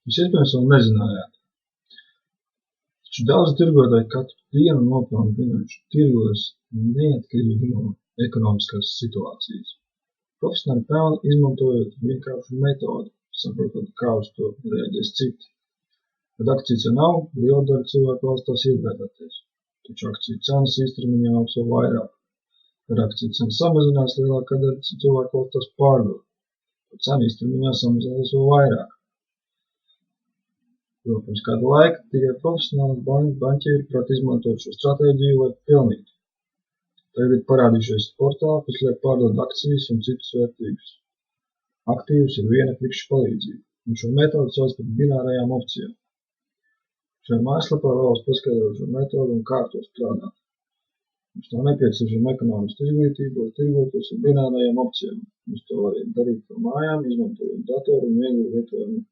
Jūs iespējams vēl nezinājāt. Taču daudzi tirgotāji katru dienu nopelna finanšu tirgos neatkarīgi no ekonomiskās situācijas. Profesionāļi pelna izmantojot vienkāršu metodi, saprotot, kā uz to reaģēs citi. Kad akciju cena aug, liela daļa cilvēku vēlas tās iegādāties, taču akciju cenas īstermiņā augs vēl vairāk. Kad akciju cena samazinās, lielākā daļa cilvēku vēlas tās pārdot, tad cena īstermiņā samazinās vēl vairāk. Vēl pirms kāda laika tikai profesionāli banķieri prāt izmantot šo stratēģiju, lai pelnītu. Tagad ir parādījušies portāli, kas ļauj pārdot akcijas un citus vērtīgus aktīvus ar viena klikšķa palīdzību, un šo metodu sauc par binārajām opcijām. Šajā mājaslapā vēlos paskaidrot šo metodu un kā to strādāt. Mums nav nepieciešama ekonomiska izglītība, lai tirgotos ar binārajām opcijām. Jūs to varat darīt no mājām, izmantojot datoru un viegli lietojumu